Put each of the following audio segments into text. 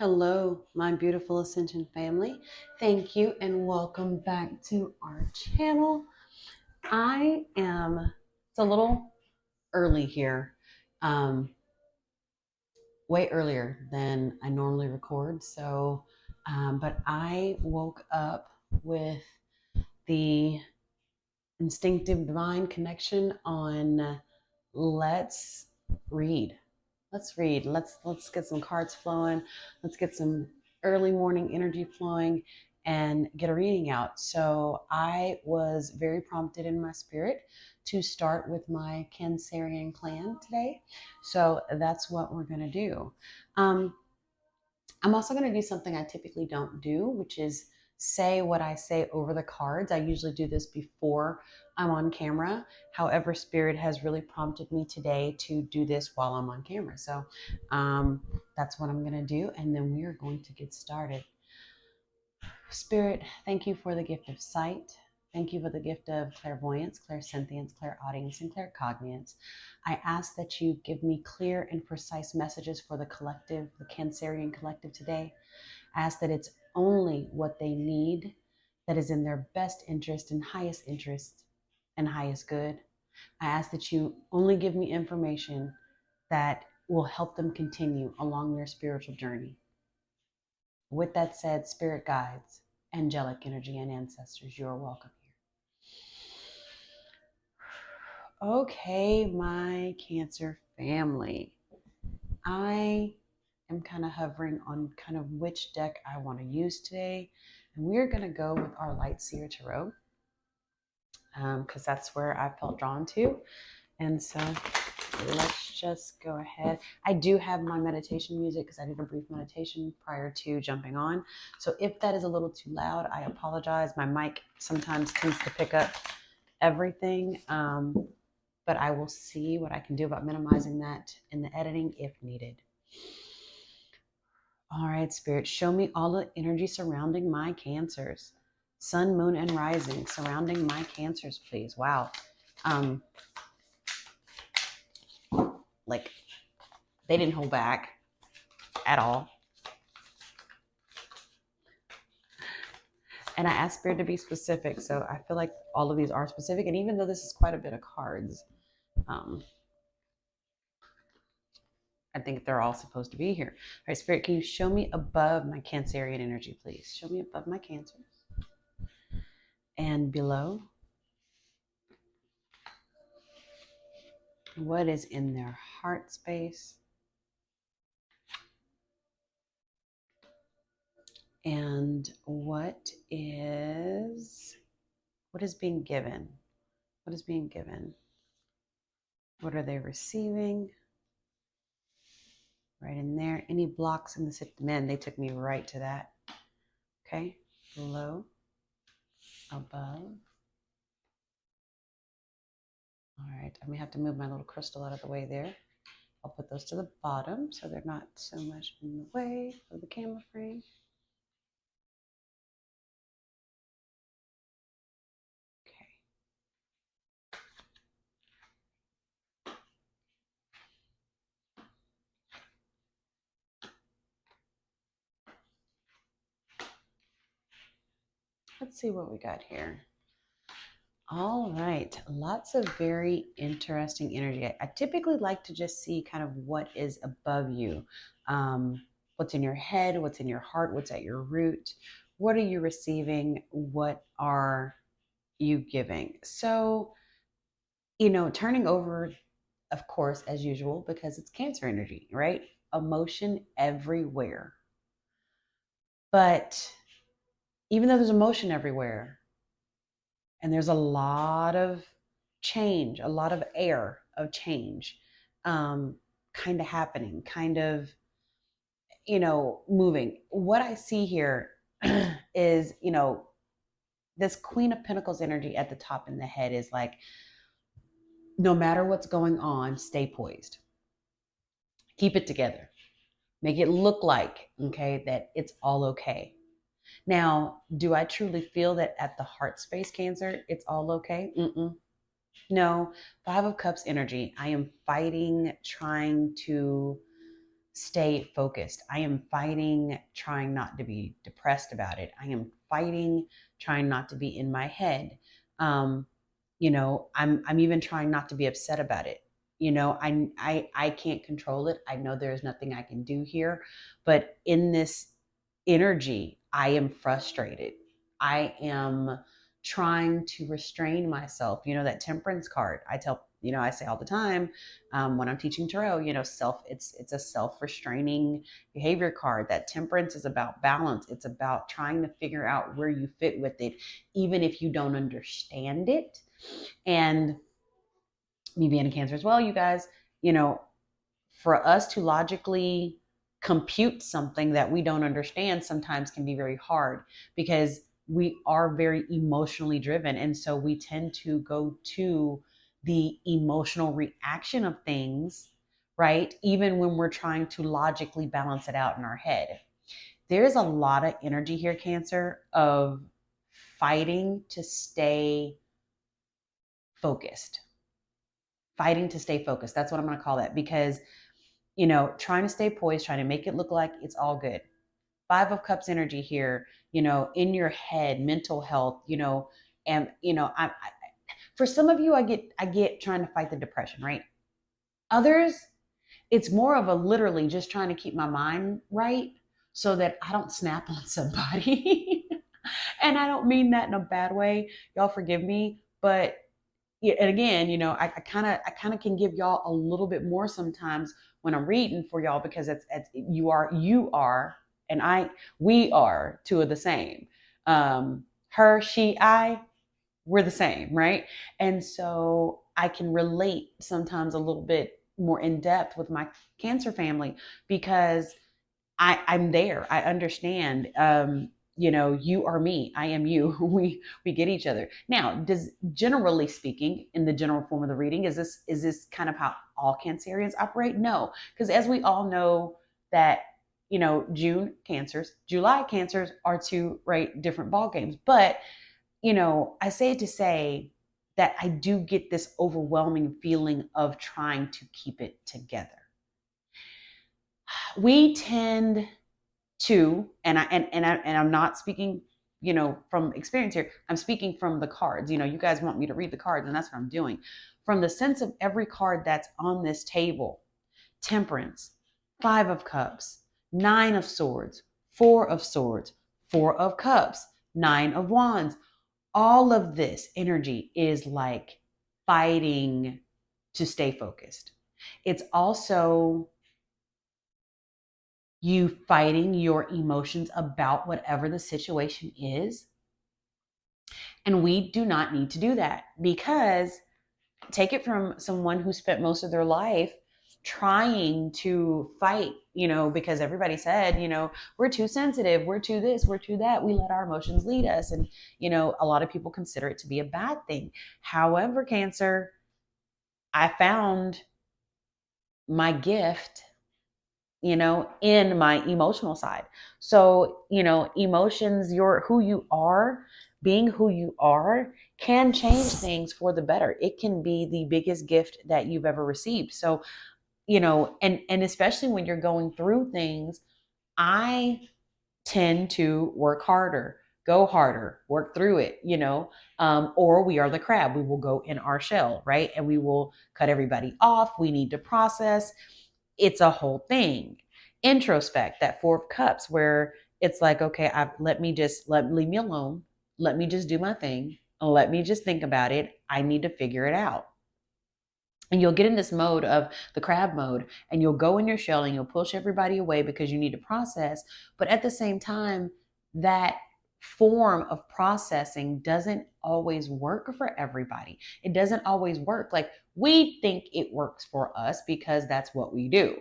Hello, my beautiful Ascension family. Thank you and welcome back to our channel. It's a little early here, um, way earlier than I normally record. But I woke up with the instinctive divine connection on let's read. Let's read. Let's get some cards flowing. Let's get some early morning energy flowing and get a reading out. So I was very prompted in my spirit to start with my Cancerian clan today. So that's what we're going to do. Um, I'm also going to do something I typically don't do, which is say what I say over the cards. I usually do this before I'm on camera. However, Spirit has really prompted me today to do this while I'm on camera. So um, that's what I'm going to do. And then we are going to get started. Spirit, thank you for the gift of sight. Thank you for the gift of clairvoyance, clairsentience, clairaudience, and claircognizance. I ask that you give me clear and precise messages for the collective, the Cancerian collective today. I ask that it's only what they need that is in their best interest and highest good. I ask that you only give me information that will help them continue along their spiritual journey. With that said, spirit guides, angelic energy, and ancestors, you are welcome here. Okay, my Cancer family. I am kind of hovering on kind of which deck I want to use today. And we're going to go with our Light Seer Tarot because that's where I felt drawn to. And so let's just go ahead. I do have my meditation music because I did a brief meditation prior to jumping on. So if that is a little too loud, I apologize. My mic sometimes tends to pick up everything, but I will see what I can do about minimizing that in the editing if needed. All right, Spirit, show me all the energy surrounding my cancers. Sun, moon, and rising surrounding my cancers, please. Wow. Like they didn't hold back at all. And I asked Spirit to be specific, so I feel like all of these are specific. And even though this is quite a bit of cards, I think they're all supposed to be here. All right, Spirit, can you show me above my Cancerian energy, please? Show me above my cancers and below. What is in their heart space? And what is being given? What is being given? What are they receiving? Right in there. Any blocks in the system? Man, they took me right to that. Okay. Below, above. All right. I may have to move my little crystal out of the way there. I'll put those to the bottom so they're not so much in the way of the camera frame. Okay. Let's see what we got here. All right, lots of very interesting energy. I typically like to just see kind of what is above you, what's in your head, what's in your heart, what's at your root. What are you receiving? What are you giving? So, turning over, of course, as usual, because it's Cancer energy, right? Emotion everywhere. But even though there's emotion everywhere, and there's a lot of change, a lot of air of change kind of happening, kind of, moving. What I see here is, this Queen of Pentacles energy at the top in the head is like, no matter what's going on, stay poised. Keep it together. Make it look like, okay, that it's all okay. Now, do I truly feel that at the heart space, Cancer, it's all okay? No. Five of Cups energy. I am fighting, trying to stay focused. I am fighting trying not to be depressed about it. I am fighting trying not to be in my head. Um, I'm even trying not to be upset about it. I can't control it. I know there's nothing I can do here, but in this energy, I am frustrated. I am trying to restrain myself. That temperance card. I say all the time, when I'm teaching tarot, it's a self-restraining behavior card. That temperance is about balance. It's about trying to figure out where you fit with it, even if you don't understand it. And me being a Cancer as well, you guys, you know, for us to logically compute something that we don't understand sometimes can be very hard, because we are very emotionally driven. And so we tend to go to the emotional reaction of things, right? Even when we're trying to logically balance it out in our head. There's a lot of energy here, Cancer, of fighting to stay focused. Fighting to stay focused. That's what I'm going to call that, because trying to stay poised, trying to make it look like it's all good. Five of Cups energy here, in your head, mental health, and for some of you, I get trying to fight the depression, right? Others, it's more of a literally just trying to keep my mind right so that I don't snap on somebody. And I don't mean that in a bad way. Y'all forgive me, but yeah, and again, I kind of can give y'all a little bit more sometimes when I'm reading for y'all, because it's you are, and we are two of the same. Her, she, we're the same, right? And so I can relate sometimes a little bit more in depth with my Cancer family, because I'm there. I understand. You are me. I am you. We get each other. Now, does generally speaking, in the general form of the reading, is this kind of how all Cancerians operate? No, because as we all know that June Cancers, July Cancers are two right different ball games. But I say it to say that I do get this overwhelming feeling of trying to keep it together. We tend to, and I'm not speaking from experience here. I'm speaking from the cards. You guys want me to read the cards, and that's what I'm doing. From the sense of every card that's on this table: Temperance, Five of Cups, Nine of Swords, Four of Swords, Four of Cups, Nine of Wands. All of this energy is like fighting to stay focused. It's also you fighting your emotions about whatever the situation is. And we do not need to do that, because take it from someone who spent most of their life trying to fight, because everybody said, we're too sensitive, we're too this, we're too that, we let our emotions lead us. And, a lot of people consider it to be a bad thing. However, Cancer, I found my gift in my emotional side. So, emotions, who you are, being who you are, can change things for the better. It can be the biggest gift that you've ever received. So, and especially when you're going through things, I tend to work harder, go harder, work through it, or we are the crab. We will go in our shell, right? And we will cut everybody off. We need to process. It's a whole thing. Introspect, that Four of Cups, where it's like, okay, leave me alone. Let me just do my thing. Let me just think about it. I need to figure it out. And you'll get in this mode of the crab mode, and you'll go in your shell and you'll push everybody away because you need to process. But at the same time, that form of processing doesn't always work for everybody. It doesn't always work. Like, we think it works for us because that's what we do.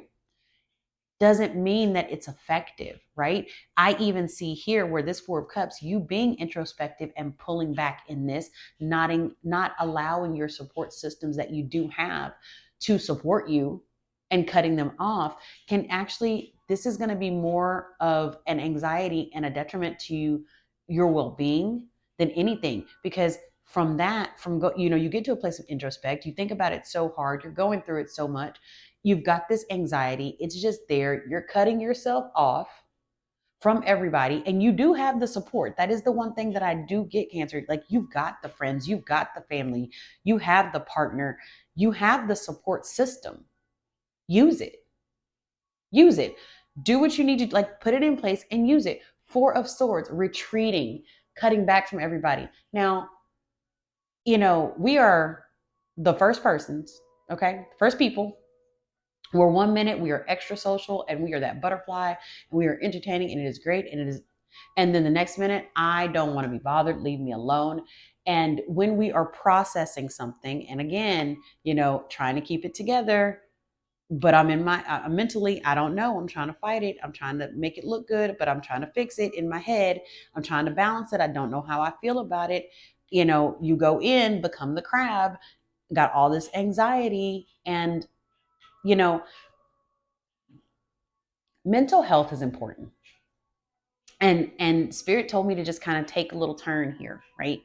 Doesn't mean that it's effective, right? I even see here where this Four of Cups, you being introspective and pulling back in this, not allowing your support systems that you do have to support you, and cutting them off, can actually, this is going to be more of an anxiety and a detriment to your well-being than anything. Because you get to a place of introspect, you think about it so hard, you're going through it so much, You've got this anxiety. It's just there. You're cutting yourself off from everybody, and you do have the support. That is the one thing that I do get, Cancer. Like, you've got the friends, you've got the family, you have the partner, you have the support system. Use it. Use it. Do what you need to, like, put it in place and use it. Four of Swords, retreating, cutting back from everybody. Now, we are the first persons, okay? First people. Where 1 minute we are extra social and we are that butterfly and we are entertaining and it is great and then the next minute I don't want to be bothered, leave me alone. And when we are processing something, and again, trying to keep it together, but I'm mentally, I don't know, I'm trying to fight it, I'm trying to make it look good, but I'm trying to fix it in my head, I'm trying to balance it, I don't know how I feel about it. You go in, become the crab, got all this anxiety, and mental health is important. And Spirit told me to just kind of take a little turn here, right?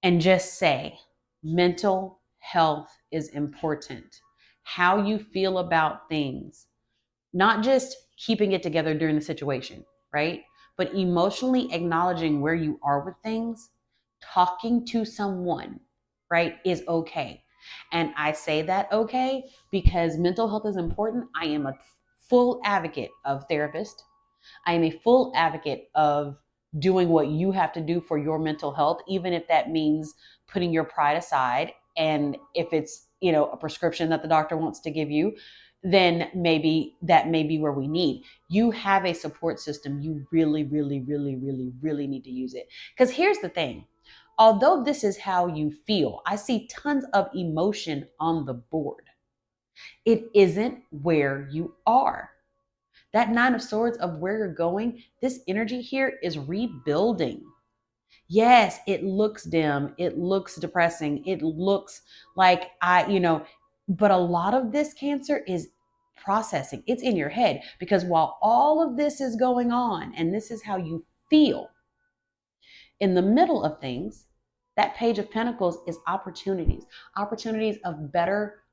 And just say, mental health is important. How you feel about things, not just keeping it together during the situation, right? But emotionally acknowledging where you are with things, talking to someone, right, is okay. And I say that okay because mental health is important. I am a full advocate of therapist. I am a full advocate of doing what you have to do for your mental health, even if that means putting your pride aside. And if it's, a prescription that the doctor wants to give you, then maybe that may be where we need. You have a support system. You really, really, really, really, really need to use it. Because here's the thing. Although this is how you feel, I see tons of emotion on the board. It isn't where you are. That Nine of Swords of where you're going, this energy here is rebuilding. Yes, it looks dim. It looks depressing. It looks like but a lot of this, Cancer, is processing. It's in your head because while all of this is going on and this is how you feel, in the middle of things, that Page of Pentacles is opportunities of better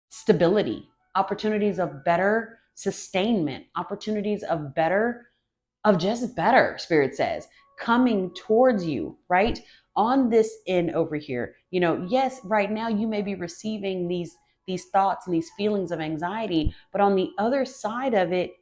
stability, opportunities of better sustainment, opportunities of just better, Spirit says, coming towards you, right? On this end over here, yes, right now you may be receiving these thoughts and these feelings of anxiety, but on the other side of it,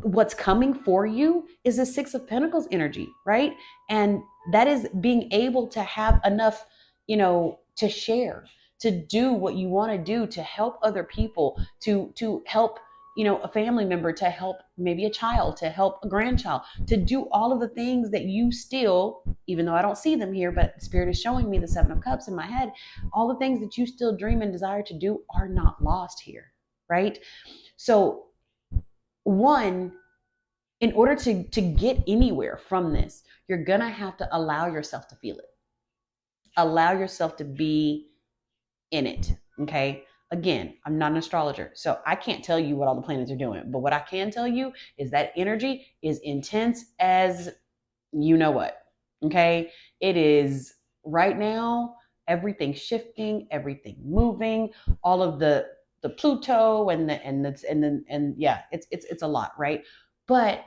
what's coming for you is the Six of Pentacles energy, right? And that is being able to have enough, to share, to do what you want to do, to help other people, to help, a family member, to help maybe a child, to help a grandchild, to do all of the things that you still, even though I don't see them here, but Spirit is showing me the Seven of Cups in my head, all the things that you still dream and desire to do are not lost here, right? So one, in order to get anywhere from this, you're gonna have to allow yourself to feel it. Allow yourself to be in it. Okay. Again, I'm not an astrologer, so I can't tell you what all the planets are doing. But what I can tell you is that energy is intense as you know what. Okay. It is right now, everything shifting, everything moving, all of the Pluto and yeah, it's a lot, right? But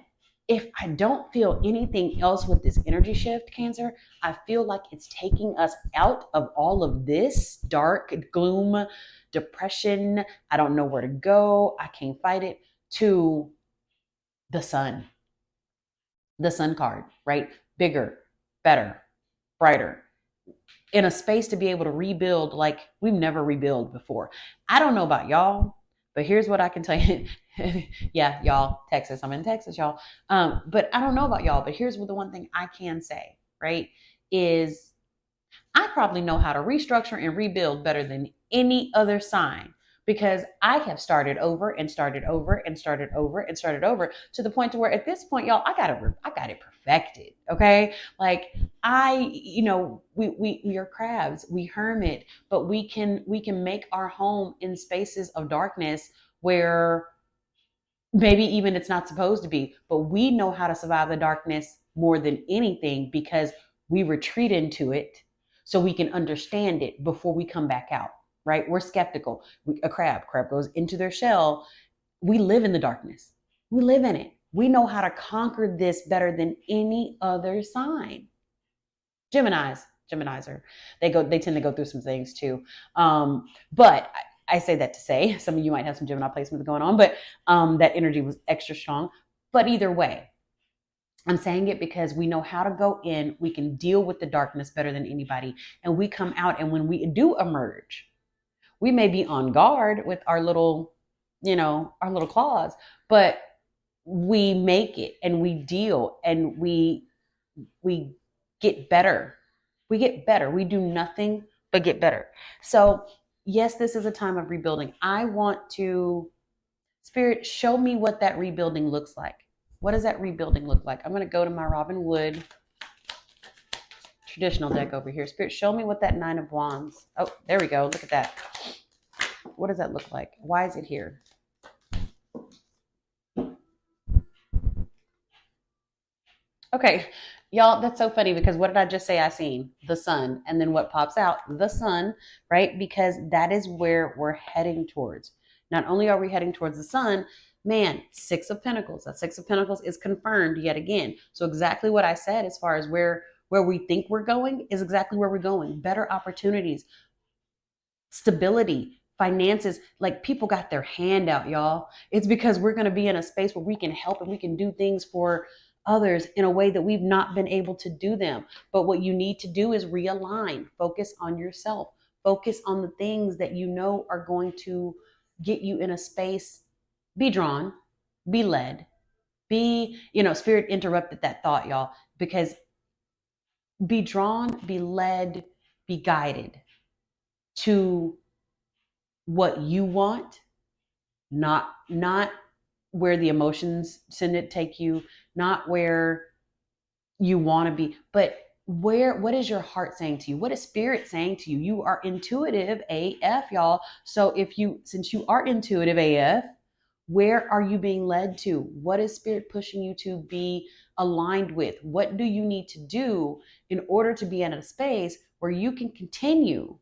if I don't feel anything else with this energy shift, Cancer, I feel like it's taking us out of all of this dark gloom, depression. I don't know where to go. I can't fight it, to the sun card, right? Bigger, better, brighter, in a space to be able to rebuild like we've never rebuilt before. I don't know about y'all, but here's what I can tell you. Yeah, y'all, Texas. I'm in Texas, y'all. But I don't know about y'all, but here's what the one thing I can say, right, is I probably know how to restructure and rebuild better than any other sign because I have started over and started over and started over and started over to the point to where at this point, y'all, I got it perfected. Okay. Like we are crabs, we hermit, but we can make our home in spaces of darkness where maybe even it's not supposed to be, but we know how to survive the darkness more than anything because we retreat into it so we can understand it before we come back out. right? We're skeptical. A crab goes into their shell. We live in the darkness. We live in it. We know how to conquer this better than any other sign. Geminis are, they tend to go through some things too. But I say that to say some of you might have some Gemini placements going on, but that energy was extra strong. But either way, I'm saying it because we know how to go in. We can deal with the darkness better than anybody. And we come out, and when we do emerge, we may be on guard with our little, our little claws, but we make it and we deal and we get better. We get better. We do nothing but get better. So, yes, this is a time of rebuilding. I want to, Spirit, show me what that rebuilding looks like. What does that rebuilding look like? I'm going to go to my Robin Wood traditional deck over here. Spirit, show me what that Nine of Wands. Oh, there we go. Look at that. What does that look like? Why is it here? Okay, y'all, that's so funny because what did I just say I seen? The sun. And then what pops out? The sun, right? Because that is where we're heading towards. Not only are we heading towards the sun, man, Six of Pentacles. That Six of Pentacles is confirmed yet again. So exactly what I said as far as where we think we're going is exactly where we're going. Better opportunities, stability, finances. Like, people got their hand out, y'all. It's because we're going to be in a space where we can help and we can do things for others in a way that we've not been able to do them. But what you need to do is realign, focus on yourself, focus on the things that you know are going to get you in a space. Be drawn, be led, be, Spirit interrupted that thought, y'all, because be drawn, be led, be guided to what you want, not where the emotions send it take you, not where you want to be, but what is your heart saying to you? What is Spirit saying to you? You are intuitive AF, y'all. So since you are intuitive AF, where are you being led to? What is Spirit pushing you to be aligned with? What do you need to do in order to be in a space where you can continue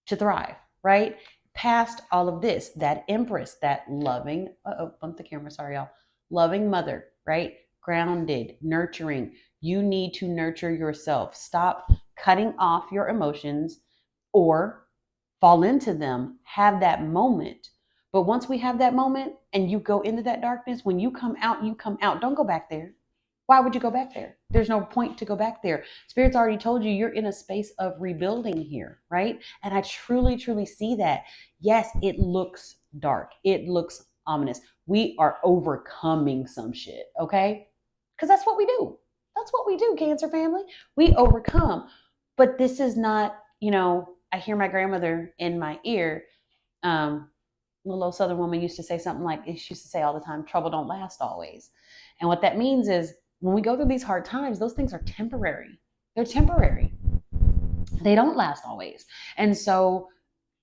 to thrive, right? Past all of this, that Empress, that loving, bump the camera, sorry, y'all. Loving mother, right? Grounded, nurturing. You need to nurture yourself. Stop cutting off your emotions or fall into them. Have that moment. But once we have that moment and you go into that darkness, when you come out, you come out. Don't go back there. Why would you go back there? There's no point to go back there. Spirit's already told you you're in a space of rebuilding here, right? And I truly, truly see that. Yes, it looks dark. It looks ominous. We are overcoming some shit, okay? Because that's what we do. That's what we do, Cancer family. We overcome. But this is not, I hear my grandmother in my ear. Little old Southern woman used to say something like, she used to say all the time, trouble don't last always. And what that means is, when we go through these hard times, those things are temporary. They're temporary. They don't last always. And so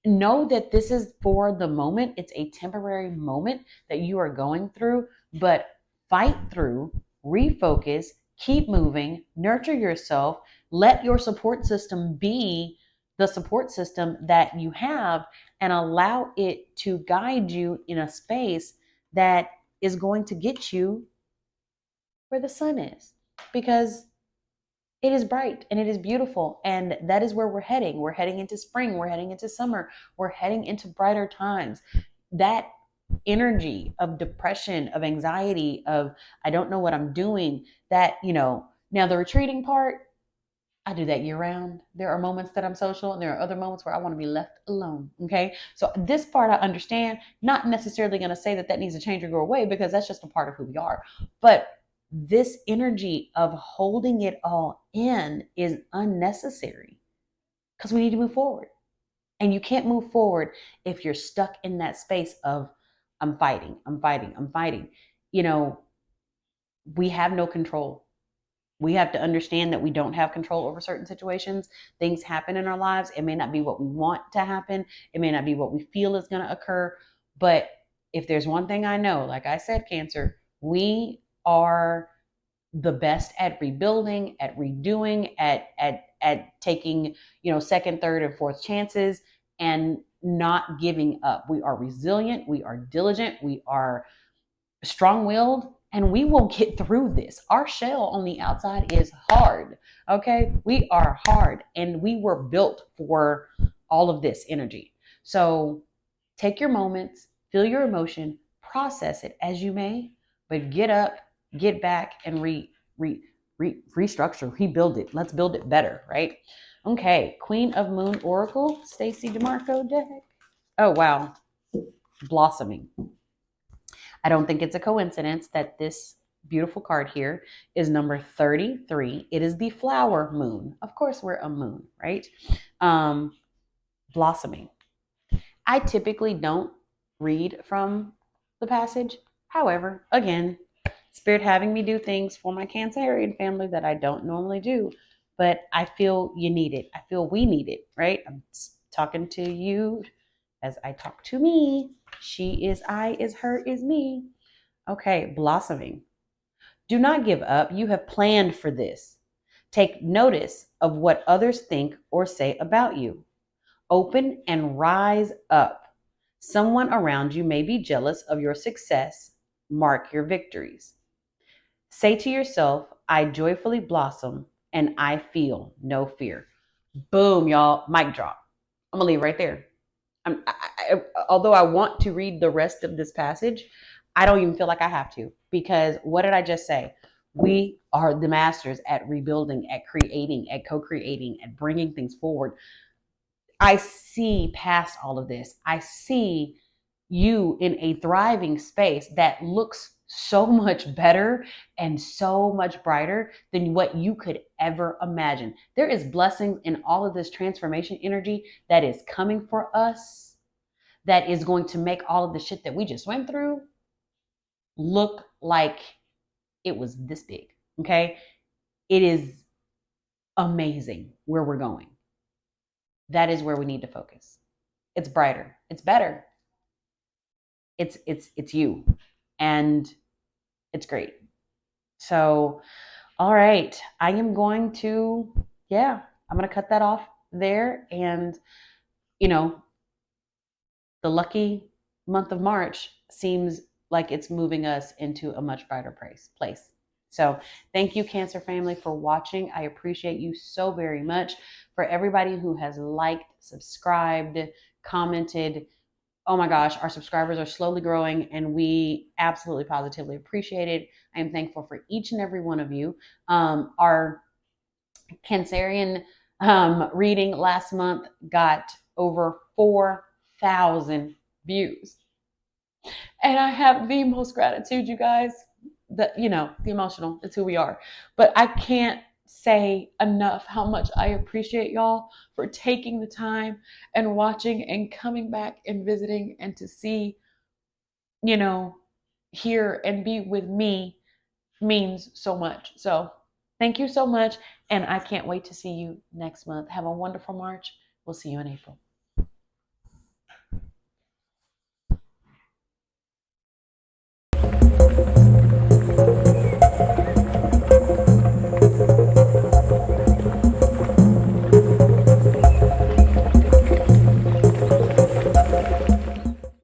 know that this is for the moment. It's a temporary moment that you are going through, but fight through, refocus, keep moving, nurture yourself, let your support system be the support system that you have, and allow it to guide you in a space that is going to get you where the sun is, because it is bright and it is beautiful, and that is where we're heading. We're heading into spring, we're heading into summer, we're heading into brighter times. That energy of depression, of anxiety, of I don't know what I'm doing, that, now the retreating part, I do that year round. There are moments that I'm social, and there are other moments where I want to be left alone. Okay. So this part I understand, not necessarily going to say that needs to change or go away, because that's just a part of who we are. But this energy of holding it all in is unnecessary, because we need to move forward. And you can't move forward if you're stuck in that space of I'm fighting. We have no control. We have to understand that we don't have control over certain situations. Things happen in our lives. It may not be what we want to happen. It may not be what we feel is going to occur. But if there's one thing I know, like I said, Cancer, we are the best at rebuilding, at redoing, at taking, second, third, and fourth chances. And not giving up. We are resilient. We are diligent. We are strong-willed, and we will get through this. Our shell on the outside is hard. Okay, we are hard, and we were built for all of this energy. So take your moments, feel your emotion, process it as you may, but get up, get back, and restructure, rebuild it. Let's build it better, right? Okay, Queen of Moon Oracle, Stacey DeMarco deck. Oh wow, blossoming. I don't think it's a coincidence that this beautiful card here is number 33. It is the flower moon. Of course, we're a moon, right? Blossoming. I typically don't read from the passage. However, again, Spirit having me do things for my Cancerian family that I don't normally do, but I feel you need it. I feel we need it, right? I'm talking to you as I talk to me. She is I, is her, is me. Okay, blossoming. Do not give up. You have planned for this. Take notice of what others think or say about you. Open and rise up. Someone around you may be jealous of your success. Mark your victories. Say to yourself, I joyfully blossom and I feel no fear. Boom, y'all. Mic drop. I'm going to leave right there. Although I want to read the rest of this passage, I don't even feel like I have to, because what did I just say? We are the masters at rebuilding, at creating, at co-creating, at bringing things forward. I see past all of this. I see you in a thriving space that looks so much better and so much brighter than what you could ever imagine. There is blessings in all of this transformation energy that is coming for us, that is going to make all of the shit that we just went through look like it was this big. Okay. It is amazing where we're going. That is where we need to focus. It's brighter. It's better. It's you. And it's great. So, all right. I am going to, I'm going to cut that off there. And, the lucky month of March seems like it's moving us into a much brighter place. So thank you, Cancer family, for watching. I appreciate you so very much. For everybody who has liked, subscribed, commented, oh my gosh, our subscribers are slowly growing and we absolutely positively appreciate it. I am thankful for each and every one of you. Our Cancerian reading last month got over 4,000 views. And I have the most gratitude, you guys. The emotional, it's who we are. But I can't say enough how much I appreciate y'all for taking the time and watching and coming back and visiting and to see, hear and be with me means so much. So thank you so much. And I can't wait to see you next month. Have a wonderful March. We'll see you in April.